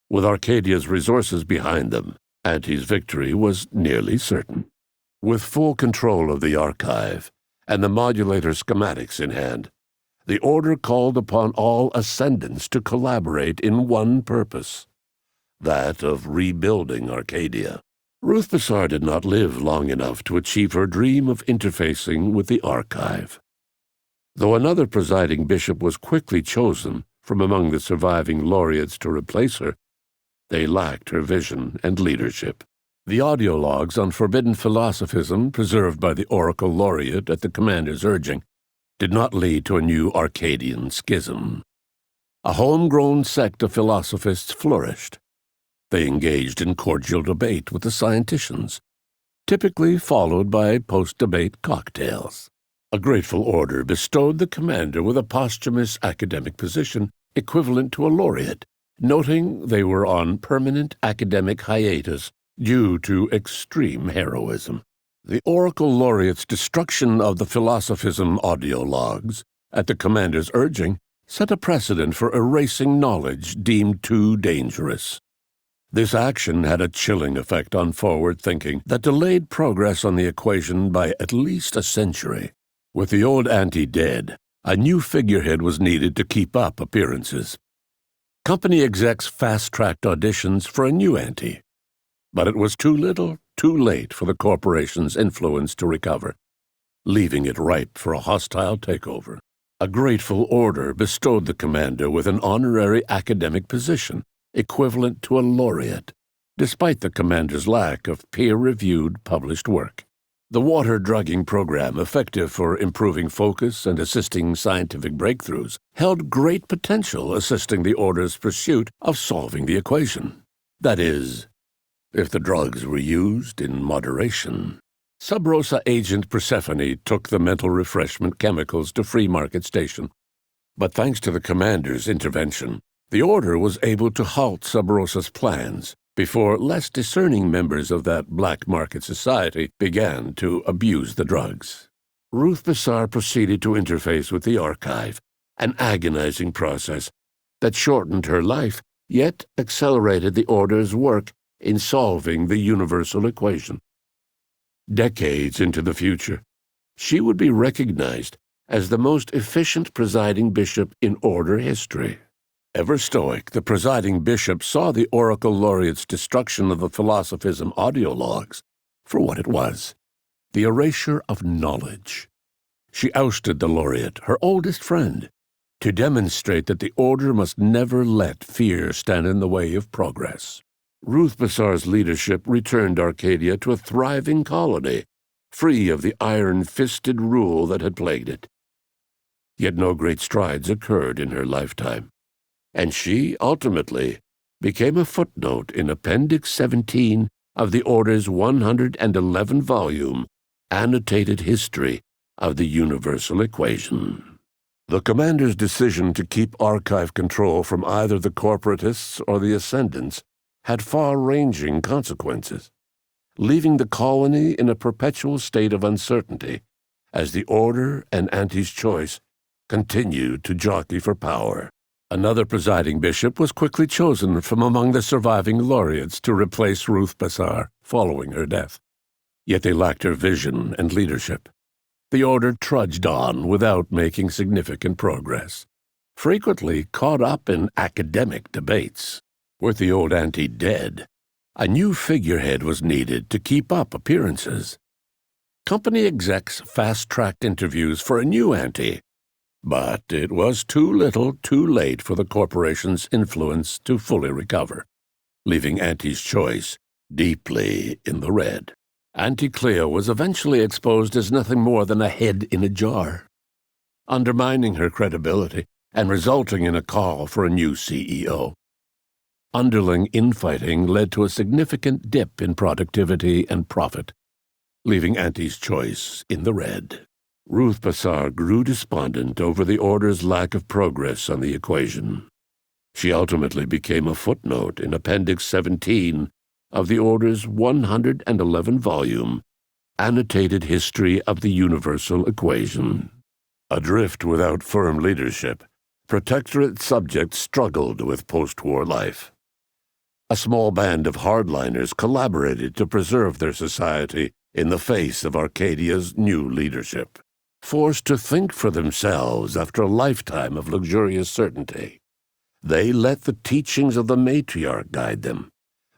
With Arcadia's resources behind them, Auntie's victory was nearly certain. With full control of the archive and the modulator schematics in hand, the Order called upon all ascendants to collaborate in one purpose, that of rebuilding Arcadia. Ruth Bassar did not live long enough to achieve her dream of interfacing with the archive. Though another presiding bishop was quickly chosen from among the surviving laureates to replace her, they lacked her vision and leadership. The audio logs on forbidden philosophism preserved by the Oracle laureate at the commander's urging did not lead to a new Arcadian schism. A homegrown sect of philosophists flourished. They engaged in cordial debate with the scienticians, typically followed by post-debate cocktails. A grateful Order bestowed the commander with a posthumous academic position equivalent to a laureate, noting they were on permanent academic hiatus due to extreme heroism. The Oracle laureate's destruction of the philosophism audio logs, at the commander's urging, set a precedent for erasing knowledge deemed too dangerous. This action had a chilling effect on forward thinking that delayed progress on the equation by at least a century. With the old auntie dead, a new figurehead was needed to keep up appearances. Company execs fast-tracked auditions for a new auntie. But it was too little, too late for the corporation's influence to recover, leaving it ripe for a hostile takeover. A grateful order bestowed the commander with an honorary academic position, equivalent to a laureate, despite the commander's lack of peer-reviewed published work. The water drugging program, effective for improving focus and assisting scientific breakthroughs, held great potential assisting the Order's pursuit of solving the equation. That is, if the drugs were used in moderation. Sub Rosa agent Persephone took the mental refreshment chemicals to Free Market Station, but thanks to the commander's intervention, the Order was able to halt Sub Rosa's plans before less discerning members of that black market society began to abuse the drugs. Ruth Bassar proceeded to interface with the archive, an agonizing process that shortened her life, yet accelerated the Order's work in solving the universal equation. Decades into the future, she would be recognized as the most efficient presiding bishop in Order history. Ever stoic, the presiding bishop saw the Oracle Laureate's destruction of the Philosophism audio logs for what it was, the erasure of knowledge. She ousted the Laureate, her oldest friend, to demonstrate that the Order must never let fear stand in the way of progress. Ruth Bassar's leadership returned Arcadia to a thriving colony, free of the iron-fisted rule that had plagued it. Yet no great strides occurred in her lifetime, and she ultimately became a footnote in Appendix 17 of the Order's 111-volume annotated history of the universal equation. The commander's decision to keep archive control from either the Corporatists or the Ascendants had far-ranging consequences, leaving the colony in a perpetual state of uncertainty as the Order and Auntie's Choice continued to jockey for power. Another presiding bishop was quickly chosen from among the surviving laureates to replace Ruth Bassar following her death. Yet they lacked her vision and leadership. The Order trudged on without making significant progress, frequently caught up in academic debates. With the old auntie dead, a new figurehead was needed to keep up appearances. Company execs fast-tracked interviews for a new auntie, but it was too little, too late for the corporation's influence to fully recover, leaving Auntie's Choice deeply in the red. Auntie Cleo was eventually exposed as nothing more than a head in a jar, undermining her credibility and resulting in a call for a new CEO. Underling infighting led to a significant dip in productivity and profit, leaving Auntie's Choice in the red. Ruth Bassar grew despondent over the Order's lack of progress on the equation. She ultimately became a footnote in Appendix 17 of the Order's 111-volume annotated history of the universal equation. Adrift without firm leadership, Protectorate subjects struggled with post-war life. A small band of hardliners collaborated to preserve their society in the face of Arcadia's new leadership. Forced to think for themselves after a lifetime of luxurious certainty, they let the teachings of the matriarch guide them,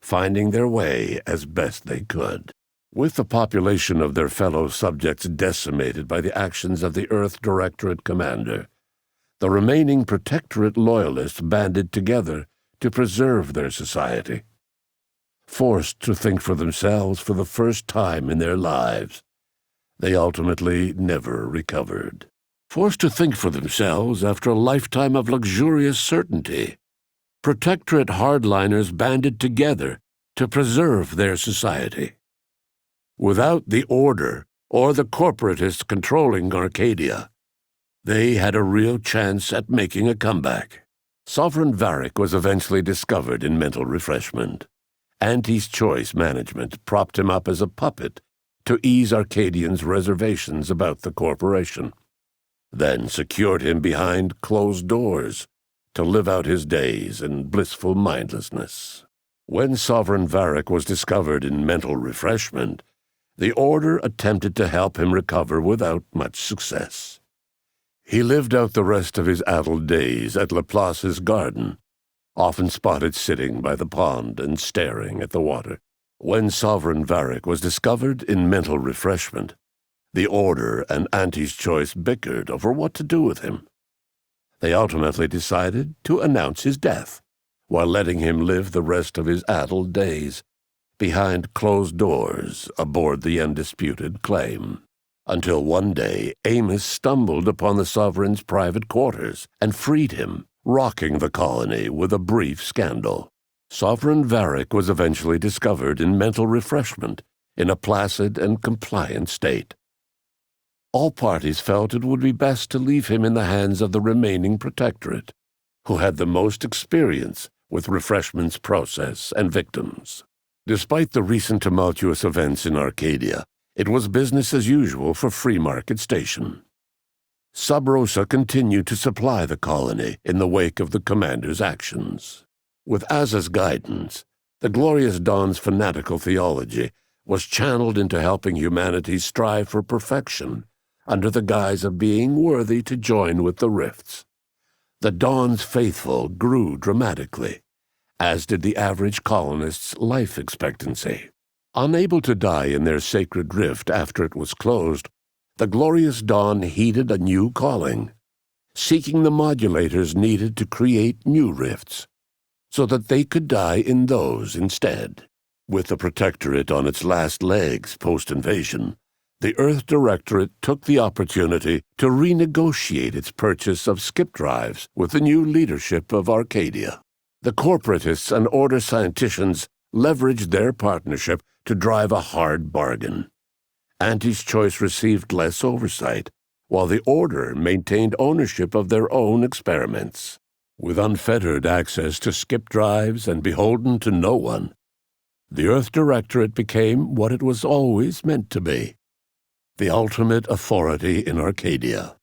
finding their way as best they could. With the population of their fellow subjects decimated by the actions of the Earth Directorate commander, the remaining Protectorate loyalists banded together to preserve their society. Forced to think for themselves for the first time in their lives, they ultimately never recovered. Forced to think for themselves after a lifetime of luxurious certainty, Protectorate hardliners banded together to preserve their society. Without the Order or the Corporatists controlling Arcadia, they had a real chance at making a comeback. Sovereign Varric was eventually discovered in mental refreshment. Auntie's Choice management propped him up as a puppet to ease Arcadians' reservations about the corporation. then secured him behind closed doors to live out his days in blissful mindlessness. When Sovereign Varric was discovered in mental refreshment, the Order attempted to help him recover without much success. He lived out the rest of his addled days at Laplace's garden, often spotted sitting by the pond and staring at the water. When Sovereign Varric was discovered in mental refreshment, the Order and Auntie's Choice bickered over what to do with him. They ultimately decided to announce his death, while letting him live the rest of his addled days behind closed doors aboard the undisputed claim, until one day Amos stumbled upon the Sovereign's private quarters and freed him, rocking the colony with a brief scandal. Sovereign Varric was eventually discovered in mental refreshment in a placid and compliant state. All parties felt it would be best to leave him in the hands of the remaining Protectorate, who had the most experience with refreshment's process and victims. Despite the recent tumultuous events in Arcadia, it was business as usual for Free Market Station. Sub Rosa continued to supply the colony in the wake of the commander's actions. With Aza's guidance, the Glorious Dawn's fanatical theology was channeled into helping humanity strive for perfection under the guise of being worthy to join with the rifts. The Dawn's faithful grew dramatically, as did the average colonist's life expectancy. Unable to die in their sacred rift after it was closed, the Glorious Dawn heeded a new calling, seeking the modulators needed to create new rifts, so that they could die in those instead. With the Protectorate on its last legs post-invasion, the Earth Directorate took the opportunity to renegotiate its purchase of skip drives with the new leadership of Arcadia. The Corporatists and Order scienticians leveraged their partnership to drive a hard bargain. Auntie's Choice received less oversight, while the Order maintained ownership of their own experiments. With unfettered access to skip drives and beholden to no one, the Earth Directorate became what it was always meant to be: the ultimate authority in Arcadia.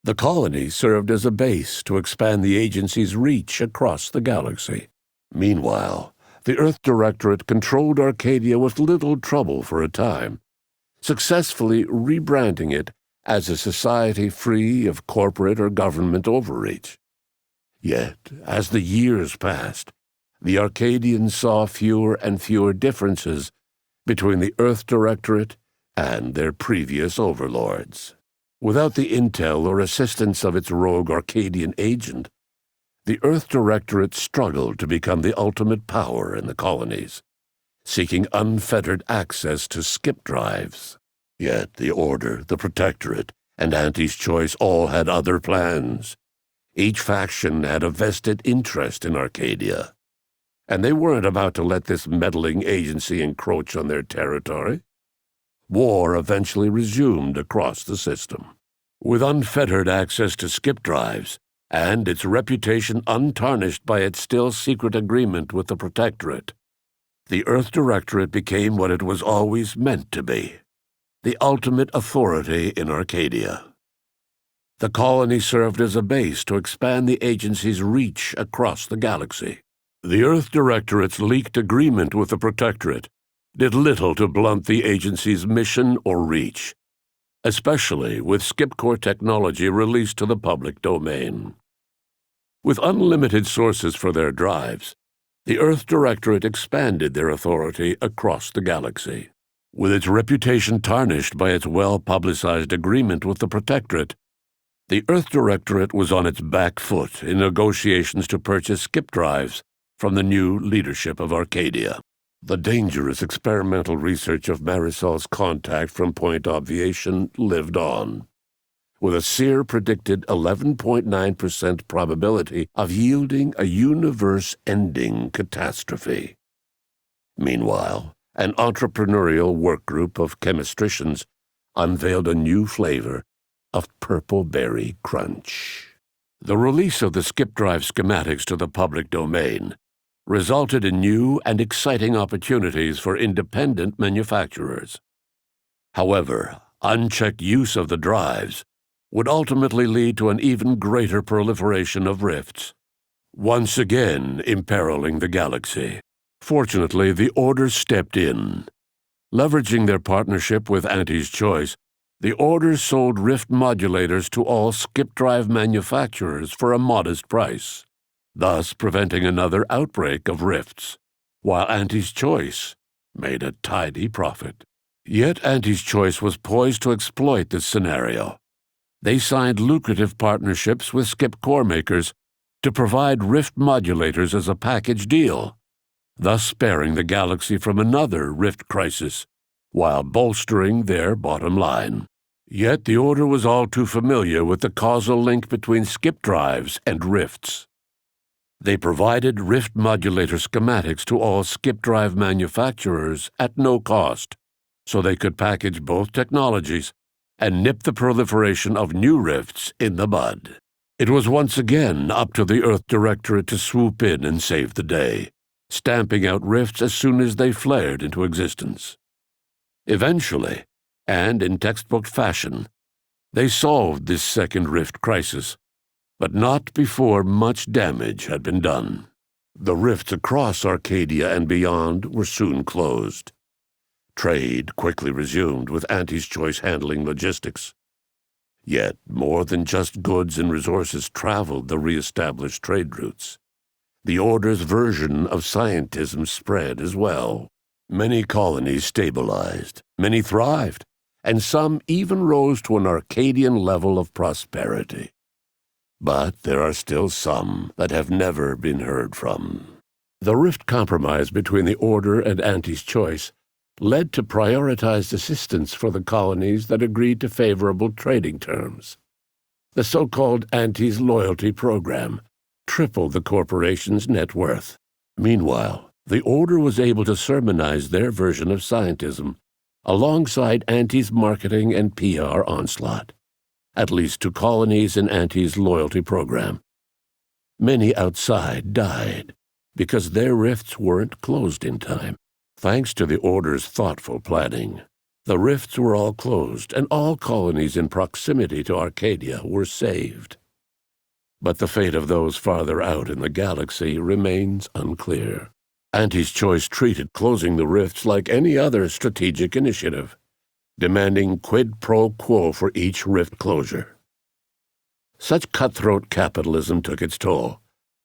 The colony served as a base to expand the agency's reach across the galaxy. Meanwhile, the Earth Directorate controlled Arcadia with little trouble for a time, successfully rebranding it as a society free of corporate or government overreach. Yet, as the years passed, the Arcadians saw fewer and fewer differences between the Earth Directorate and their previous overlords. Without the intel or assistance of its rogue Arcadian agent, the Earth Directorate struggled to become the ultimate power in the colonies, seeking unfettered access to skip drives. Yet the Order, the Protectorate, and Auntie's Choice all had other plans. Each faction had a vested interest in Arcadia, and they weren't about to let this meddling agency encroach on their territory. War eventually resumed across the system. With unfettered access to skip drives, and its reputation untarnished by its still-secret agreement with the Protectorate, the Earth Directorate became what it was always meant to be: the ultimate authority in Arcadia. The colony served as a base to expand the agency's reach across the galaxy. The Earth Directorate's leaked agreement with the Protectorate did little to blunt the agency's mission or reach, especially with skip-core technology released to the public domain. With unlimited sources for their drives, the Earth Directorate expanded their authority across the galaxy. With its reputation tarnished by its well-publicized agreement with the Protectorate, the Earth Directorate was on its back foot in negotiations to purchase skip drives from the new leadership of Arcadia. The dangerous experimental research of Marisol's contact from Point Obviation lived on, with a seer predicted 11.9% probability of yielding a universe-ending catastrophe. Meanwhile, an entrepreneurial workgroup of chemistricians unveiled a new flavor of Purple Berry Crunch. The release of the skip drive schematics to the public domain resulted in new and exciting opportunities for independent manufacturers. However, unchecked use of the drives would ultimately lead to an even greater proliferation of rifts, once again imperiling the galaxy. Fortunately, the Order stepped in. Leveraging their partnership with Auntie's Choice, the Order sold rift modulators to all skip drive manufacturers for a modest price, thus preventing another outbreak of rifts, while Auntie's Choice made a tidy profit. Yet Auntie's Choice was poised to exploit this scenario. They signed lucrative partnerships with skip core makers to provide rift modulators as a package deal, thus sparing the galaxy from another rift crisis, while bolstering their bottom line. Yet the Order was all too familiar with the causal link between skip drives and rifts. They provided rift modulator schematics to all skip drive manufacturers at no cost, so they could package both technologies and nip the proliferation of new rifts in the bud. It was once again up to the Earth Directorate to swoop in and save the day, stamping out rifts as soon as they flared into existence. Eventually, and in textbook fashion, they solved this second rift crisis, but not before much damage had been done. The rifts across Arcadia and beyond were soon closed. Trade quickly resumed, with Auntie's Choice handling logistics. Yet more than just goods and resources traveled the re-established trade routes. The Order's version of scientism spread as well. Many colonies stabilized, many thrived, and some even rose to an Arcadian level of prosperity. But there are still some that have never been heard from. The rift compromise between the Order and Auntie's Choice led to prioritized assistance for the colonies that agreed to favorable trading terms. The so-called Auntie's Loyalty Program tripled the corporation's net worth. Meanwhile, the Order was able to sermonize their version of scientism alongside Auntie's marketing and PR onslaught, at least to colonies in Auntie's Loyalty Program. Many outside died because their rifts weren't closed in time. Thanks to the Order's thoughtful planning, the rifts were all closed, and all colonies in proximity to Arcadia were saved. But the fate of those farther out in the galaxy remains unclear. Auntie's Choice treated closing the rifts like any other strategic initiative, demanding quid pro quo for each rift closure. Such cutthroat capitalism took its toll,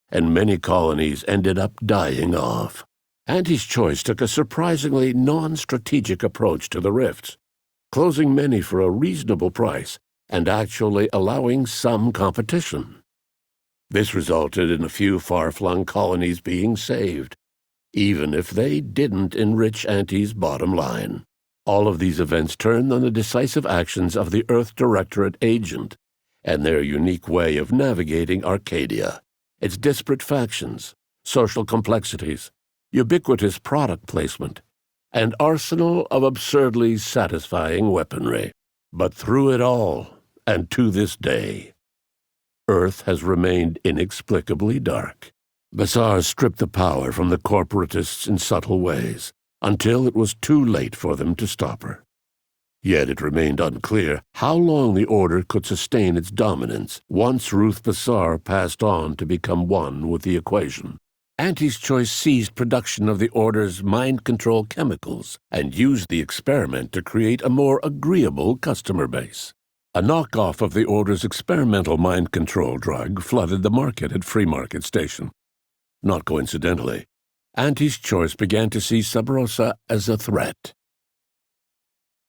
and many colonies ended up dying off. Auntie's Choice took a surprisingly non-strategic approach to the rifts, closing many for a reasonable price and actually allowing some competition. This resulted in a few far-flung colonies being saved, even if they didn't enrich Auntie's bottom line. All of these events turned on the decisive actions of the Earth Directorate agent and their unique way of navigating Arcadia, its disparate factions, social complexities, ubiquitous product placement, and arsenal of absurdly satisfying weaponry. But through it all, and to this day, Earth has remained inexplicably dark. Bazaars stripped the power from the Corporatists in subtle ways, until it was too late for them to stop her. Yet it remained unclear how long the Order could sustain its dominance once Ruth Bazaar passed on to become one with the equation. Auntie's Choice seized production of the Order's mind control chemicals and used the experiment to create a more agreeable customer base. A knockoff of the Order's experimental mind control drug flooded the market at Free Market Station. Not coincidentally, Auntie's Choice began to see Sub Rosa as a threat.